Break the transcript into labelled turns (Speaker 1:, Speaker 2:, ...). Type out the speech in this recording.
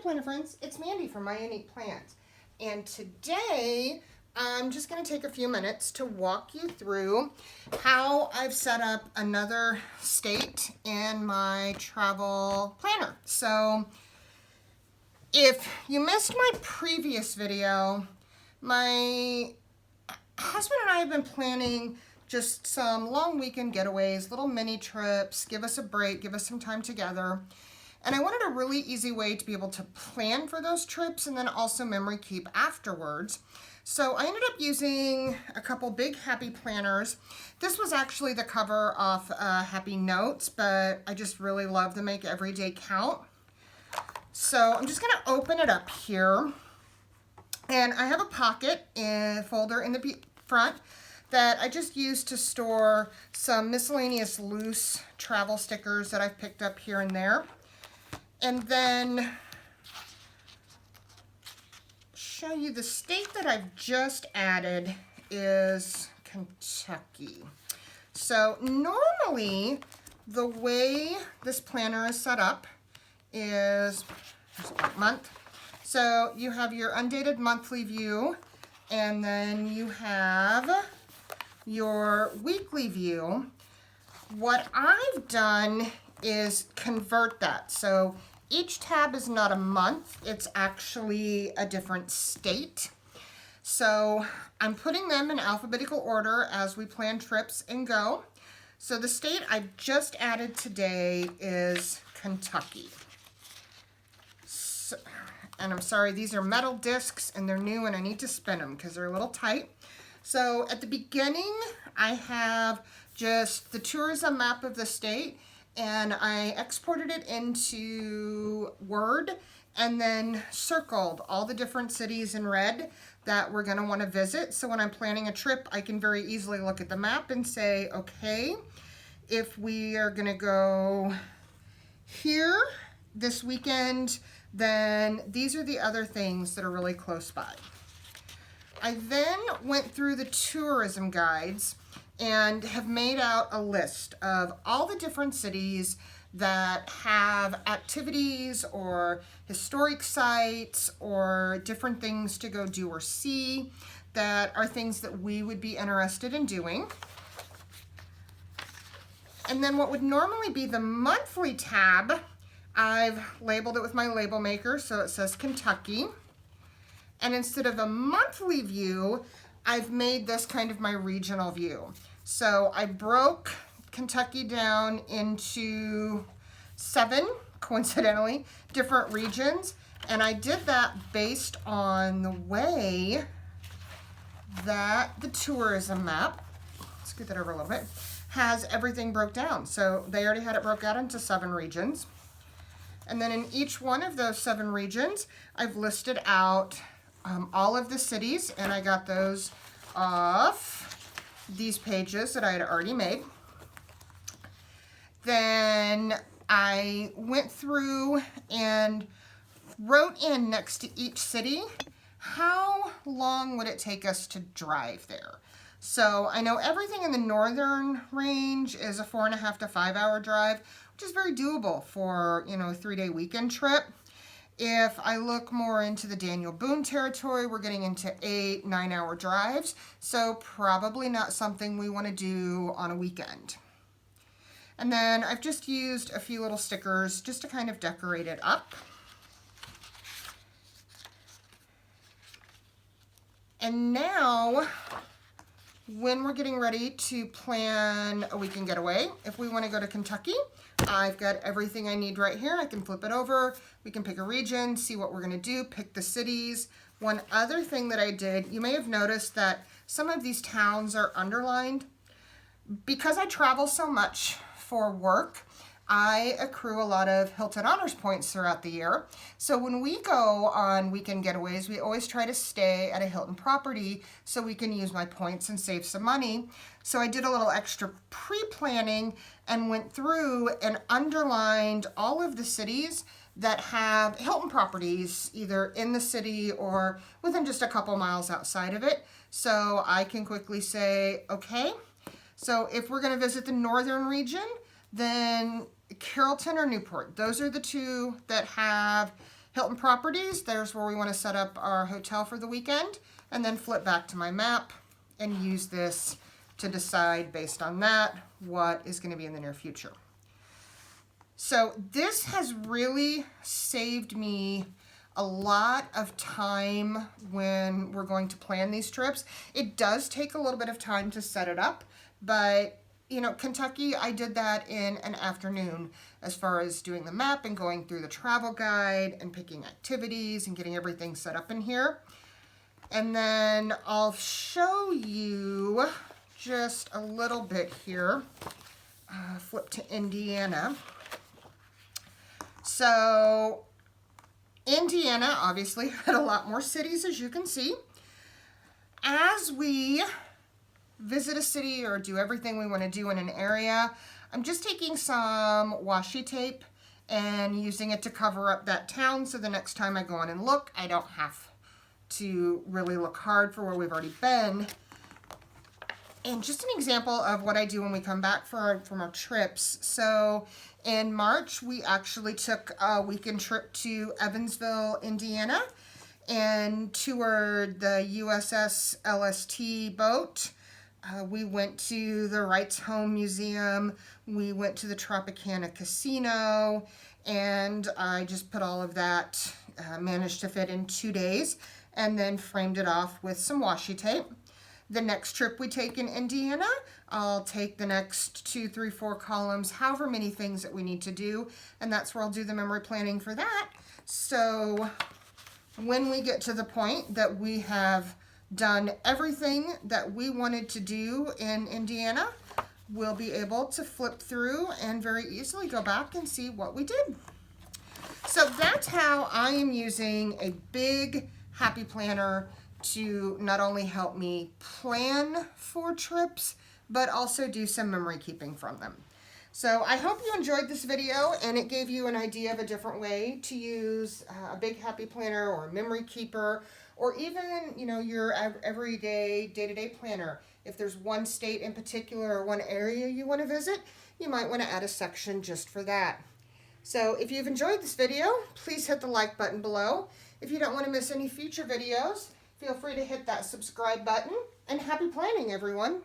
Speaker 1: planner friends, it's Mandy from My Unique Plants, and today I'm just going to take a few minutes to walk you through how I've set up another state in my travel planner. So if you missed my previous video, my husband and I have been planning just some long weekend getaways, little mini trips, give us a break, give us some time together. And I wanted a really easy way to be able to plan for those trips and then also memory keep afterwards. So I ended up using a couple big Happy planners. This was actually the cover off Happy Notes, but I just really love the Make Every Day Count. So I'm just going to open it up here. And I have a pocket folder in the front that I just used to store some miscellaneous loose travel stickers that I've picked up here and there. And then show you the state that I've just added is Kentucky. So normally the way this planner is set up is month. So you have your undated monthly view, and then you have your weekly view. What I've done is convert that. So each tab is not a month, it's actually a different state. So I'm putting them in alphabetical order as we plan trips and go. So the state I just added today is Kentucky. So, and I'm sorry, these are metal discs and they're new and I need to spin them because they're a little tight. So at the beginning, I have just the tourism map of the state, and I exported it into Word and then circled all the different cities in red that we're going to want to visit. So when I'm planning a trip, I can very easily look at the map and say, okay, if we are going to go here this weekend, then these are the other things that are really close by. I then went through the tourism guides and have made out a list of all the different cities that have activities or historic sites or different things to go do or see that are things that we would be interested in doing. And then what would normally be the monthly tab, I've labeled it with my label maker, so it says Kentucky. And instead of a monthly view, I've made this kind of my regional view. So I broke Kentucky down into 7, coincidentally, different regions. And I did that based on the way that the tourism map, scoot that over a little bit, has everything broke down. So they already had it broke out into 7 regions. And then in each one of those 7 regions, I've listed out all of the cities, and I got those off these pages that I had already made. Then I went through and wrote in next to each city, how long would it take us to drive there? So I know everything in the northern range is a 4.5 to 5 hour drive, which is very doable for, you know, a 3-day weekend trip. If I look more into the Daniel Boone territory, we're getting into 8-9 hour drives, so probably not something we want to do on a weekend. And then I've just used a few little stickers just to kind of decorate it up. And now, when we're getting ready to plan a weekend getaway, if we want to go to Kentucky, I've got everything I need right here. I can flip it over. We can pick a region, see what we're going to do, pick the cities. One other thing that I did, you may have noticed that some of these towns are underlined. Because I travel so much for work, I accrue a lot of Hilton Honors points throughout the year. So when we go on weekend getaways, we always try to stay at a Hilton property so we can use my points and save some money. So I did a little extra pre-planning and went through and underlined all of the cities that have Hilton properties either in the city or within just a couple miles outside of it. So I can quickly say, okay, so if we're going to visit the northern region, then Carrollton or Newport. Those are the 2 that have Hilton Properties, there's where we want to set up our hotel for the weekend, and then flip back to my map and use this to decide based on that what is going to be in the near future. So this has really saved me a lot of time when we're going to plan these trips. It does take a little bit of time to set it up, but you know, Kentucky, I did that in an afternoon as far as doing the map and going through the travel guide and picking activities and getting everything set up in here. And then I'll show you just a little bit here. Flip to Indiana. So Indiana obviously had a lot more cities, as you can see. As we visit a city or do everything we want to do in an area, I'm just taking some washi tape and using it to cover up that town, so the next time I go on and look, I don't have to really look hard for where we've already been. And just an example of what I do when we come back from our trips. So in March, we actually took a weekend trip to Evansville, Indiana, and toured the USS LST boat. We went to the Wright's Home Museum. We went to the Tropicana Casino, and I just put all of that, managed to fit in 2 days, and then framed it off with some washi tape. The next trip we take in Indiana, I'll take the next 2, 3, 4 columns, however many things that we need to do, and that's where I'll do the memory planning for that. So when we get to the point that we have done everything that we wanted to do in Indiana, we'll be able to flip through and very easily go back and see what we did. So that's how I am using a big Happy Planner to not only help me plan for trips, but also do some memory keeping from them. So I hope you enjoyed this video and it gave you an idea of a different way to use a big Happy Planner or a memory keeper, or even, you know, your everyday, day-to-day planner. If there's one state in particular or one area you want to visit, you might want to add a section just for that. So if you've enjoyed this video, please hit the like button below. If you don't want to miss any future videos, feel free to hit that subscribe button, and happy planning, everyone.